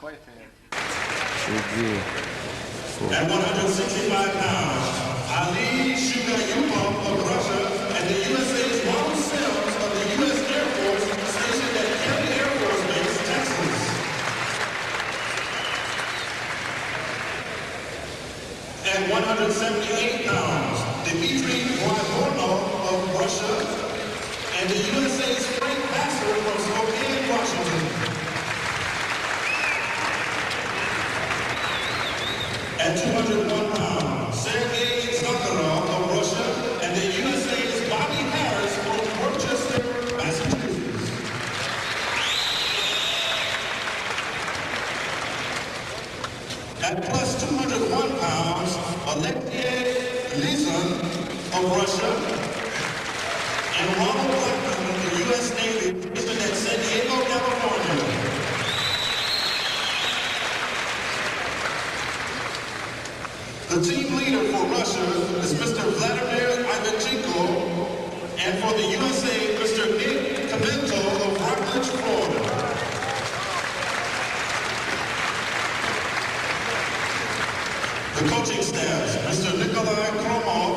At 165 pounds, Ali Shugayupov of Russia and the USA's Ron Sells of the U.S. Air Force stationed at Kelly Air Force Base, Texas. At 178 pounds, Dmytry Vybornov of Russia and the USA's Frenk Vaasseur from Spokane, Washington. At 201 pounds, Sergei Zakharov of Russia and the USA's Bobby Harris from Worcester, Massachusetts. At plus 201 pounds, Alexei Lizin of Russia and Ronald Blackman of the U.S. Navy, stationed at San Diego, California. The team leader for Russia is Mr. Vladimir Ivanchenko, and for the USA, Mr. Nick Cavento of Rockledge, Florida. The coaching staffs, Mr. Nikolai Kromov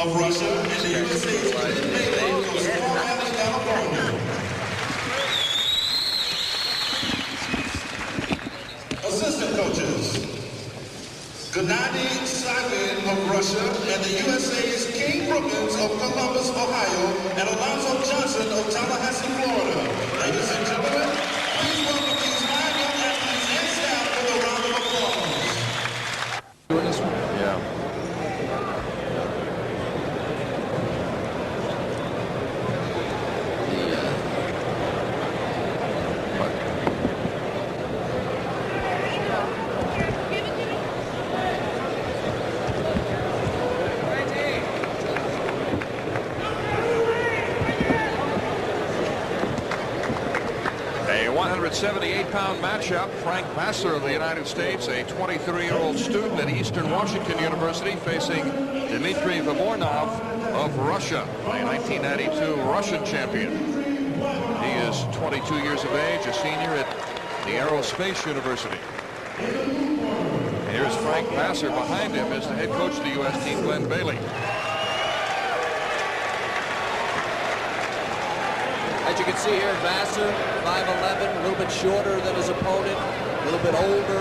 of Russia and the USA's Glenn Bailey of Small Valley, California. Assistant coaches, Gennady Savin of Russia and the USA's King Brookins of Columbus, Ohio, and Alonzo Johnson of Tallahassee, Florida. Ladies and gentlemen, please welcome these 5 young athletes and staff with a round of applause. Doing this one? Yeah. A 178-pound matchup. Frenk Vaasseur of the United States, a 23-year-old student at Eastern Washington University, facing Dmytry Vybornov of Russia, a 1992 Russian champion. He is 22 years of age, a senior at the Aerospace University. Here's Frenk Vaasseur. Behind him is the head coach of the U.S. team, Glenn Bailey. As you can see here, Vaasseur, 5'11", a little bit shorter than his opponent, a little bit older,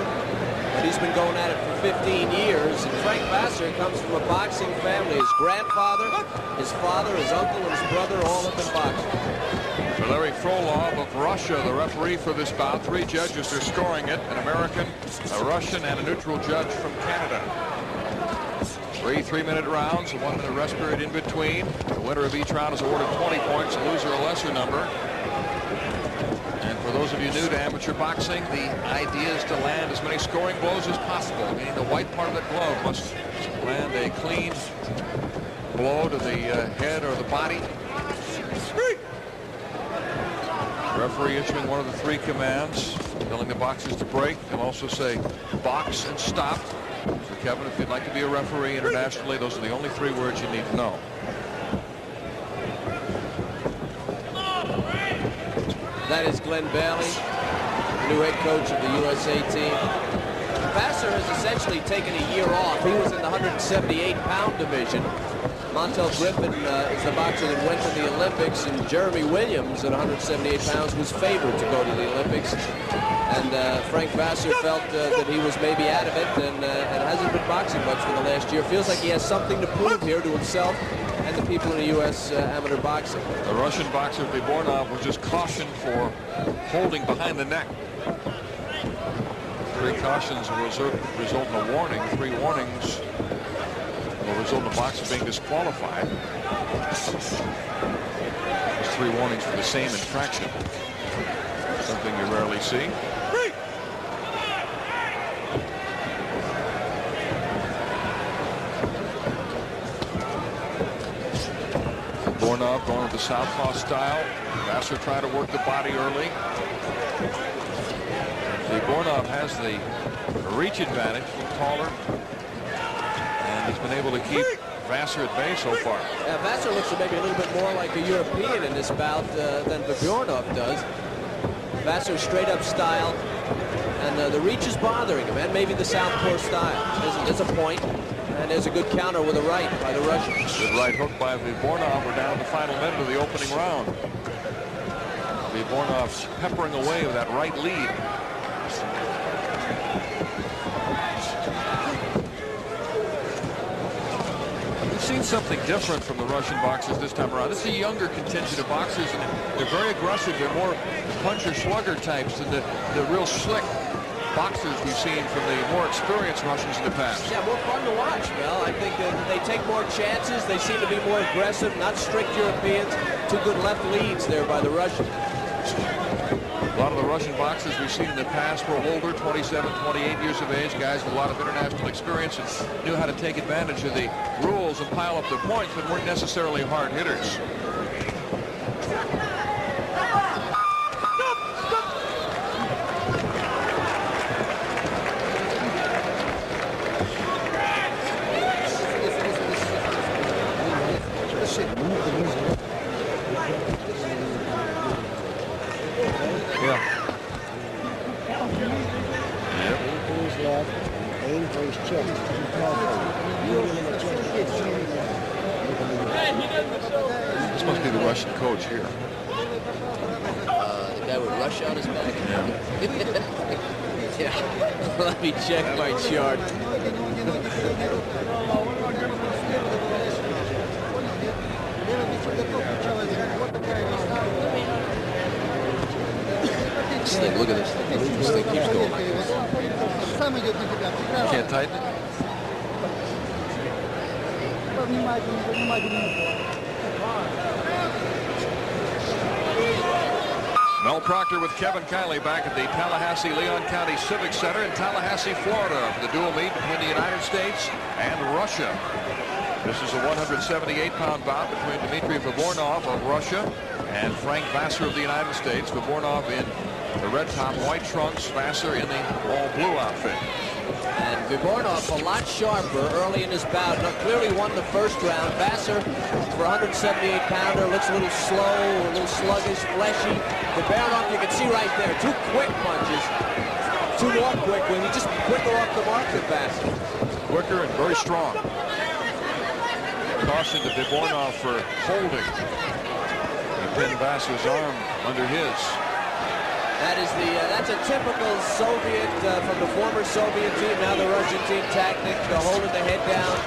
but he's been going at it for 15 years. And Frenk Vaasseur comes from a boxing family. His grandfather, his father, his uncle, and his brother all have been boxing. Larry Frolov of Russia, the referee for this bout. 3 judges are scoring it, an American, a Russian, and a neutral judge from Canada. 3 3-minute rounds, a 1-minute rest period in between. The winner of each round is awarded 20 points, the loser a lesser number. And for those of you new to amateur boxing, the idea is to land as many scoring blows as possible, meaning the white part of the glove must land a clean blow to the head or the body. Referee issuing one of the 3 commands, telling the boxers to break. He'll also say box and stop. So Kevin, if you'd like to be a referee internationally, those are the only 3 words you need to know. That is Glenn Bailey, the new head coach of the USA team. Vaasseur has essentially taken a year off. He was in the 178-pound division. Montel Griffin is the boxer that went to the Olympics, and Jeremy Williams at 178 pounds was favored to go to the Olympics. And Frenk Vaasseur felt that he was maybe out of it and hasn't been boxing much for the last year. Feels like he has something to prove here to himself and the people in the U.S. amateur boxing. The Russian boxer Vybornov was just cautioned for holding behind the neck. 3 cautions will result in a warning. 3 warnings will result in the boxer being disqualified. There's 3 warnings for the same infraction. Something you rarely see. Vybornov going with the southpaw style. Vaasseur trying to work the body early. Vybornov has the reach advantage, a little taller, and he's been able to keep Vaasseur at bay so far. Yeah, Vaasseur looks maybe a little bit more like a European in this bout than Vybornov does. Vaasseur straight up style, And the reach is bothering him, and maybe the southpaw style. There's a point, and there's a good counter with a right by the Russians. Good right hook by Vyburnov. We're down to the final minute of the opening round. Vyburnov's peppering away with that right lead. We've seen something different from the Russian boxers this time around. This is a younger contingent of boxers, and they're very aggressive. They're more puncher-slugger types than the real slick boxers we've seen from the more experienced Russians in the past. Yeah, more fun to watch, Mel. I think they take more chances. They seem to be more aggressive, not strict Europeans. Two good left leads there by the Russians. A lot of the Russian boxers we've seen in the past were older, 27, 28 years of age, guys with a lot of international experience and knew how to take advantage of the rules and pile up their points, but weren't necessarily hard hitters. This must be the Russian coach here. The guy with Rush on his back? Yeah. Yeah. Let me check my chart. This thing, look at this. This thing keeps going like this. You can't tighten it? Mel Proctor with Kevin Kiley back at the Tallahassee Leon County Civic Center in Tallahassee, Florida, for the dual meet between the United States and Russia. This is a 178-pound bout between Dmytry Vyburnov of Russia and Frank Vasser of the United States. Vyburnov in the red top, white trunks, Vasser in the all-blue outfit. And Vyburnov a lot sharper early in his bout. Clearly won the first round. Vasser, for a 178-pounder, looks a little slow, a little sluggish, fleshy. Vyburnov, you can see right there, two quick punches. Two more quick ones. He's just quicker off the mark than Vasser. Quicker and very strong. Caution to Vyburnov for holding. He pinned Vasser's arm under his. That's a typical Soviet from the former Soviet team, now the Russian team tactic, holding the head down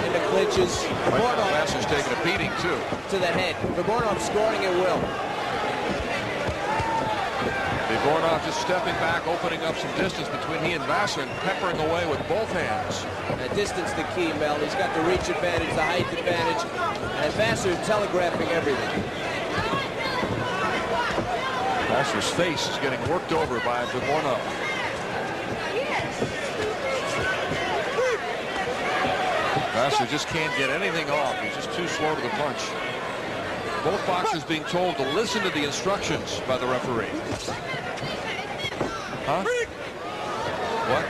in the clinches. Vasser's taking a beating too. To the head. Vyburnov scoring at will. Vyburnov just stepping back, opening up some distance between he and Vasser and peppering away with both hands. That distance the key, Mel. He's got the reach advantage, the height advantage, and Vasser telegraphing everything. Vasser's face is getting worked over by Vyburnov. Vasser just can't get anything off. He's just too slow to the punch. Both boxers being told to listen to the instructions by the referee. Huh? What?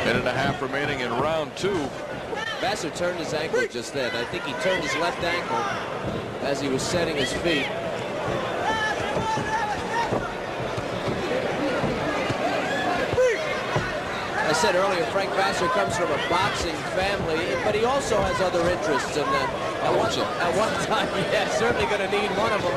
Minute and a half remaining in round two. Vasser turned his ankle just then. I think he turned his left ankle as he was setting his feet. I said earlier, Frank Vasser comes from a boxing family, but he also has other interests. And at one time, yeah, certainly going to need one of them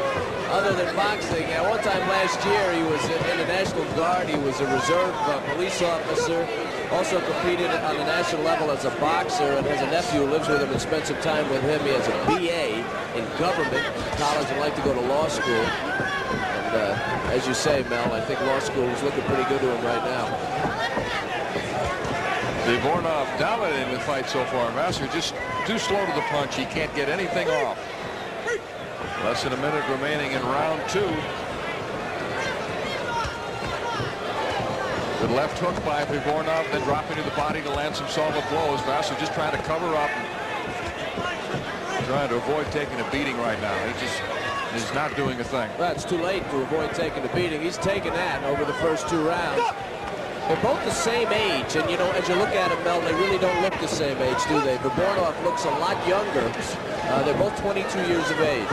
other than boxing. At one time last year, he was in the National Guard. He was a reserve police officer. Also competed on the national level as a boxer, and has a nephew who lives with him and spent some time with him. He has a BA in government college and like to go to law school. And as you say, Mel, I think law school is looking pretty good to him right now. Vyburnov dominating the fight so far. Vasser just too slow to the punch. He can't get anything off. Less than a minute remaining in round two. Good left hook by Vyburnov, then dropping to the body to land some solid blows. Vasser just trying to cover up, trying to avoid taking a beating right now. He just is not doing a thing. Well, it's too late to avoid taking a beating. He's taken that over the first two rounds. They're both the same age, and you know, as you look at them, Mel, they really don't look the same age, do they? Vyburnov looks a lot younger. They're both 22 years of age.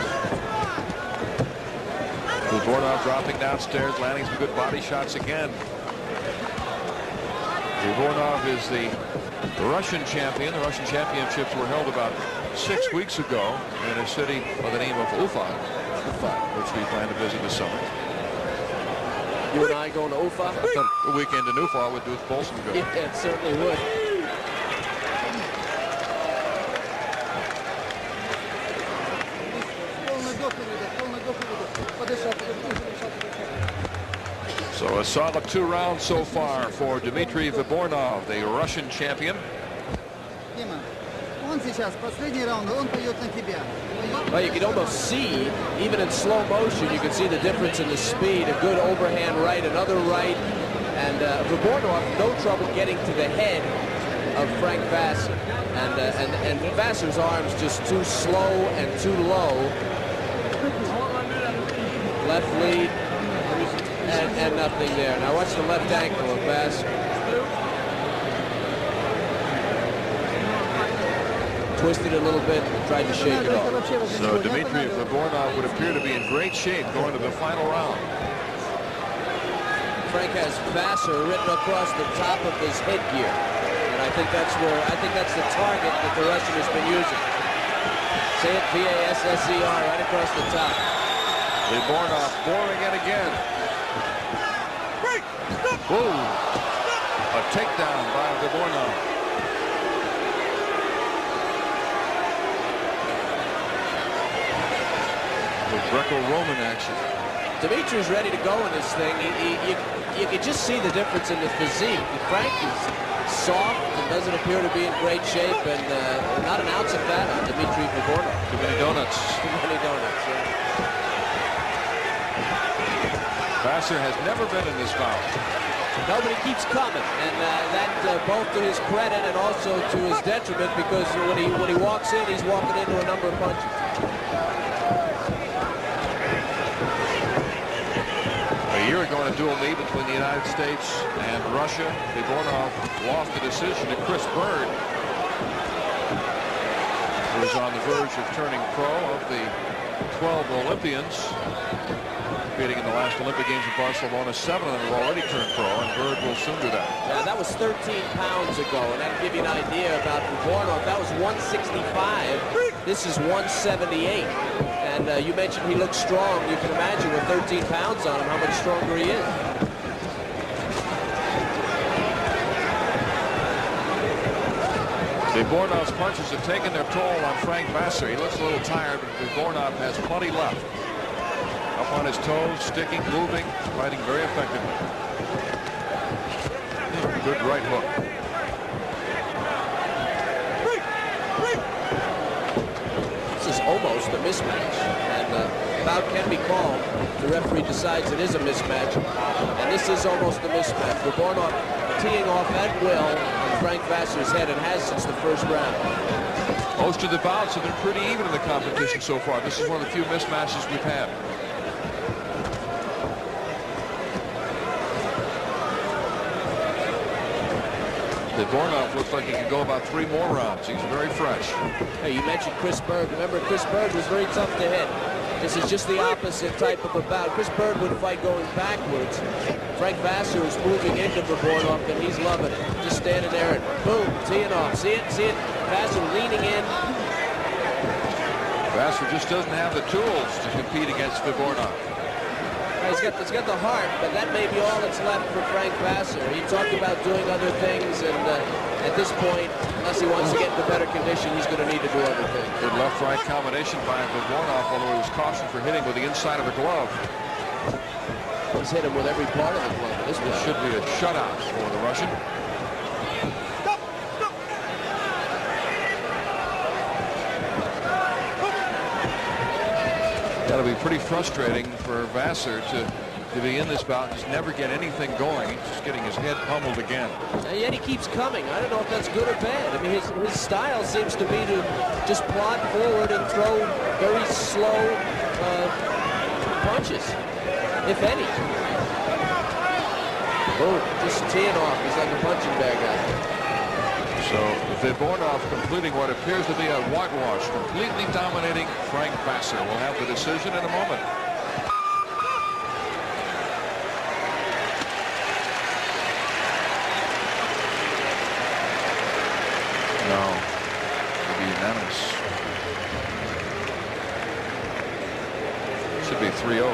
Vyburnov dropping downstairs, landing some good body shots again. Vyburnov is the Russian champion. The Russian championships were held about 6 weeks ago in a city by the name of Ufa, which we plan to visit this summer. You and I going to Ufa? I thought the weekend in Ufa would do us both some good. Yeah, it certainly would. So a solid 2 rounds so far for Dmitry Vyburnov, the Russian champion. Well, you can almost see, even in slow motion, you can see the difference in the speed. A good overhand right, another right, and Vyburnov no trouble getting to the head of Frank Vasser. And Vasser's arms just too slow and too low. Left lead, and nothing there. Now watch the left ankle of Vasser. Twisted it a little bit, tried to shake it off. So Dmitry Vyburnov would appear to be in great shape going to the final round. Frank has Vasser written across the top of his headgear, and I think that's the target that the Russian has been using. Say it, Vasser, right across the top. Vyburnov boring it again. Whoa! A takedown by Vyburnov. Greco-Roman action. Dimitri's ready to go in this thing. You can just see the difference in the physique. Frank is soft and doesn't appear to be in great shape, and not an ounce of fat on Dmitry Vyburnov. Too many donuts. Too many donuts, yeah. Vasser has never been in this bout. Nobody keeps coming, and that both to his credit and also to his detriment, because when he walks in, he's walking into a number of punches. A year ago in a dual meet between the United States and Russia, Vyburnov lost the decision to Chris Bird, who was on the verge of turning pro. Of the 12 Olympians competing in the last Olympic Games in Barcelona, 7 of them have already turned pro, and Bird will soon do that. Yeah, that was 13 pounds ago, and that'll give you an idea about Vyburnov. That was 165. This is 178. And you mentioned he looks strong. You can imagine with 13 pounds on him how much stronger he is. Vyburnov's punches have taken their toll on Frank Vasser. He looks a little tired, but Vyburnov has plenty left. Up on his toes, sticking, moving, fighting very effectively. Good right hook. Almost a mismatch, and the bout can be called. The referee decides it is a mismatch, and this is almost a mismatch. Vyburnov teeing off at will on Frank Vasser's head, and has since the first round. Most of the bouts have been pretty even in the competition so far. This is one of the few mismatches we've had. Vyburnov looks like he can go about 3 more rounds. He's very fresh. Hey, you mentioned Chris Bird. Remember, Chris Bird was very tough to hit. This is just the opposite type of a bout. Chris Bird would fight going backwards. Frank Vasser is moving into Vyburnov, and he's loving it. Just standing there and boom, teeing off. See it? See it? Vasser leaning in. Vasser just doesn't have the tools to compete against Vyburnov. He's got the heart, but that may be all that's left for Frank Vasser. He talked about doing other things, and at this point, unless he wants to get into better condition, he's going to need to do other things. Good left-right combination by Vyburnov, although he was cautioned for hitting with the inside of the glove. He's hit him with every part of the glove. This should be a shutout for the Russian. That'll be pretty frustrating for Vasser to be in this bout and just never get anything going. He's just getting his head pummeled again. And yet he keeps coming. I don't know if that's good or bad. I mean, his style seems to be to just plod forward and throw very slow punches, if any. Boom, just teeing off. He's like a punching bag out there. So Vyburnov completing what appears to be a whitewash, completely dominating Frank Vasser. We'll have the decision in a moment. No, it'll be unanimous. Should be 3-0.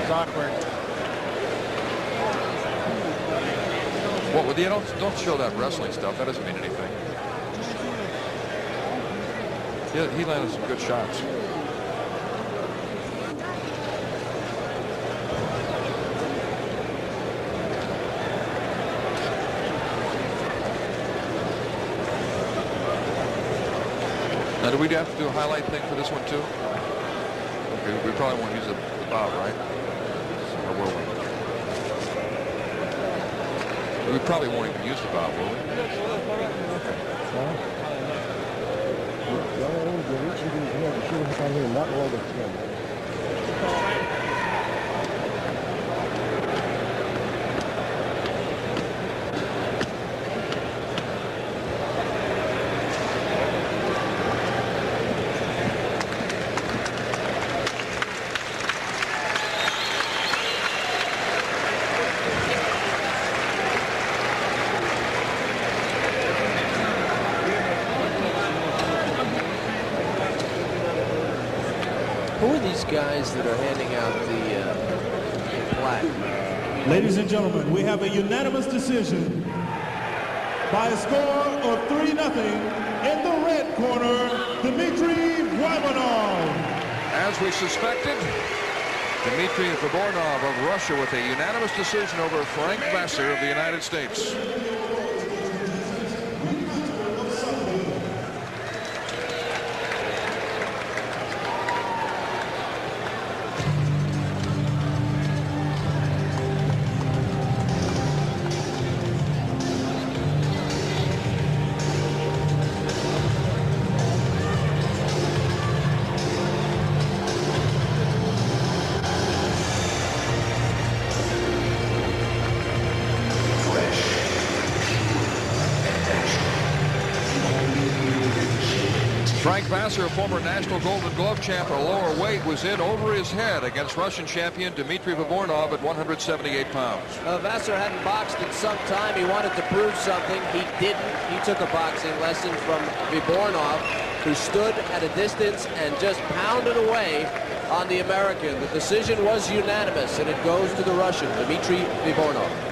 It's awkward. What would you don't show that wrestling stuff? That doesn't mean anything. Yeah, he landed some good shots. Now, do we have to do a highlight thing for this one too? Okay, we probably won't use the bob, right? Or will we? We probably won't even use the bob, will we? Who are these guys that are handing out the plaque? Ladies and gentlemen, we have a unanimous decision by a score of 3-0 in the red corner, Dmytry Vybornov. As we suspected, Dmitry Vybornov of Russia with a unanimous decision over Frank Vasser of the United States. Frank Vasser, a former national Golden Glove champ at a lower weight, was in over his head against Russian champion Dmitry Vybornov at 178 pounds. Vasser hadn't boxed in some time. He wanted to prove something. He didn't. He took a boxing lesson from Vybornov, who stood at a distance and just pounded away on the American. The decision was unanimous, and it goes to the Russian, Dmitry Vybornov.